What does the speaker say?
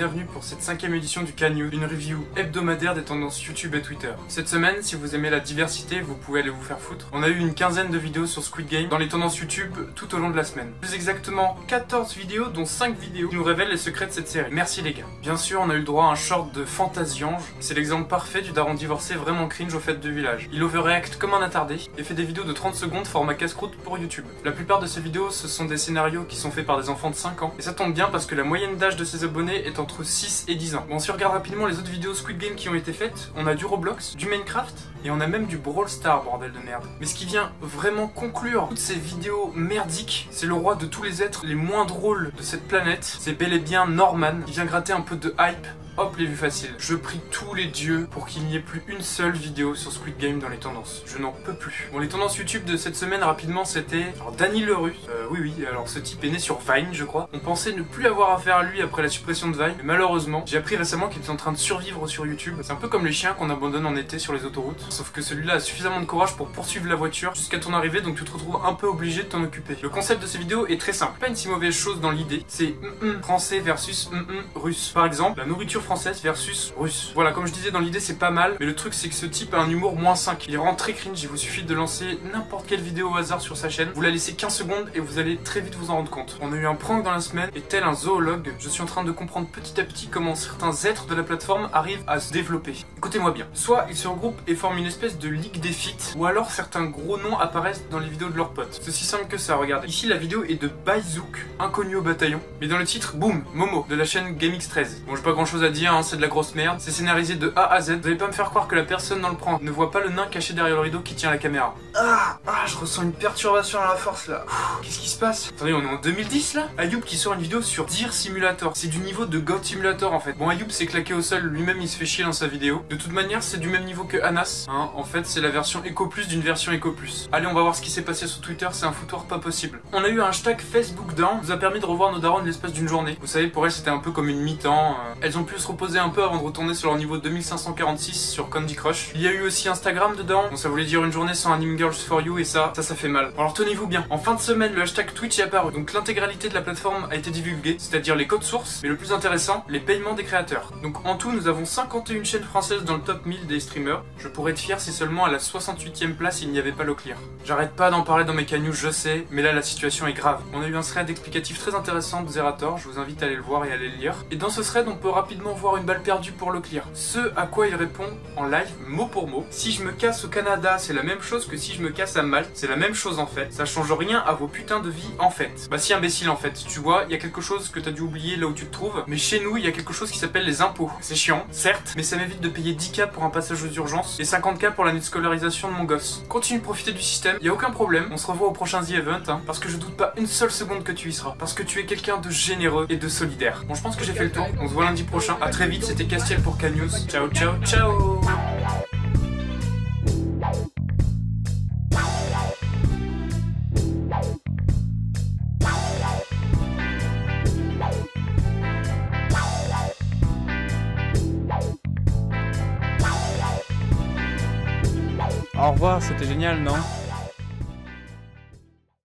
bienvenue pour cette 5e édition du K-News, une review hebdomadaire des tendances YouTube et Twitter. Cette semaine, si vous aimez la diversité, vous pouvez aller vous faire foutre. On a eu une quinzaine de vidéos sur Squid Game dans les tendances YouTube tout au long de la semaine. Plus exactement 14 vidéos, dont 5 vidéos qui nous révèlent les secrets de cette série. Merci les gars. Bien sûr, on a eu le droit à un short de Fantasiange. C'est l'exemple parfait du daron divorcé vraiment cringe aux fêtes de village. Il overreact comme un attardé et fait des vidéos de 30 secondes format casse-croûte pour YouTube. La plupart de ces vidéos, ce sont des scénarios qui sont faits par des enfants de 5 ans. Et ça tombe bien parce que la moyenne d'âge de ses abonnés est entre 6 et 10 ans. Bon, si on regarde rapidement les autres vidéos Squid Game qui ont été faites, on a du Roblox, du Minecraft et on a même du Brawl Stars, bordel de merde. Mais ce qui vient vraiment conclure toutes ces vidéos merdiques, c'est le roi de tous les êtres les moins drôles de cette planète. C'est bel et bien Norman qui vient gratter un peu de hype. Hop, les vues faciles. Je prie tous les dieux pour qu'il n'y ait plus une seule vidéo sur Squid Game dans les tendances. Je n'en peux plus. Bon, les tendances YouTube de cette semaine, rapidement, c'était... Alors, Dany Leroux. Oui, alors ce type est né sur Vine, je crois. On pensait ne plus avoir affaire à lui après la suppression de Vine. Mais malheureusement, j'ai appris récemment qu'il était en train de survivre sur YouTube. C'est un peu comme les chiens qu'on abandonne en été sur les autoroutes. Sauf que celui-là a suffisamment de courage pour poursuivre la voiture jusqu'à ton arrivée, donc tu te retrouves un peu obligé de t'en occuper. Le concept de ces vidéos est très simple. Pas une si mauvaise chose dans l'idée. C'est français versus russe. Par exemple, la nourriture française versus russe. Voilà, comme je disais, dans l'idée c'est pas mal, mais le truc c'est que ce type a un humour -5. Il rend très cringe, il vous suffit de lancer n'importe quelle vidéo au hasard sur sa chaîne, vous la laissez 15 secondes et vous allez très vite vous en rendre compte. On a eu un prank dans la semaine et tel un zoologue, je suis en train de comprendre petit à petit comment certains êtres de la plateforme arrivent à se développer. Écoutez-moi bien, soit ils se regroupent et forment une espèce de ligue des feats, ou alors certains gros noms apparaissent dans les vidéos de leurs potes. C'est aussi simple que ça, regardez. Ici la vidéo est de Baizouk, inconnu au bataillon, mais dans le titre, boum, Momo, de la chaîne GameX13. Bon, j'ai pas grand chose à dire, hein, c'est de la grosse merde. C'est scénarisé de A à Z. Vous allez pas me faire croire que la personne dans le prank ne voit pas le nain caché derrière le rideau qui tient la caméra. Je ressens une perturbation à la force là. Qu'est-ce qui se passe? Attendez, on est en 2010 là? Ayoub qui sort une vidéo sur Deer Simulator. C'est du niveau de God Simulator en fait. Bon, Ayoub s'est claqué au sol, lui-même il se fait chier dans sa vidéo. De toute manière, c'est du même niveau que Anas. Hein, en fait, c'est la version Eco Plus d'une version Eco Plus. Allez, on va voir ce qui s'est passé sur Twitter, c'est un foutoir pas possible. On a eu un hashtag Facebook Down, nous a permis de revoir nos darons l'espace d'une journée. Vous savez, pour elles, c'était un peu comme une mi-temps. Elles ont pu se reposer un peu avant de retourner sur leur niveau 2546 sur Candy Crush. Il y a eu aussi Instagram dedans, bon ça voulait dire une journée sans Anime Girls for You et ça fait mal. Alors tenez-vous bien, en fin de semaine le hashtag Twitch est apparu, donc l'intégralité de la plateforme a été divulguée, c'est-à-dire les codes sources, mais le plus intéressant, les paiements des créateurs. Donc en tout nous avons 51 chaînes françaises dans le top 1000 des streamers. Je pourrais être fier si seulement à la 68e place il n'y avait pas Locklear. J'arrête pas d'en parler dans mes K-News, je sais, mais là la situation est grave. On a eu un thread explicatif très intéressant de Zerator, je vous invite à aller le voir et à aller le lire. Et dans ce thread on peut rapidement voir une balle perdue pour Locklear. Ce à quoi il répond en live, mot pour mot. Si je me casse au Canada, c'est la même chose que si je me casse à Malte, c'est la même chose en fait. Ça change rien à vos putains de vie en fait. Bah si imbécile en fait, tu vois, il y a quelque chose que t'as dû oublier là où tu te trouves, mais chez nous, il y a quelque chose qui s'appelle les impôts. C'est chiant, certes, mais ça m'évite de payer 10K pour un passage aux urgences et 50K pour l'année de scolarisation de mon gosse. Continue de profiter du système, il y a aucun problème, on se revoit au prochain The Event, hein, parce que je doute pas une seule seconde que tu y seras, parce que tu es quelqu'un de généreux et de solidaire. Bon, je pense que j'ai fait le tour, on se voit lundi prochain, à très vite, c'était Castiel pour K-News. Ciao, ciao, ciao. Au revoir, c'était génial, non?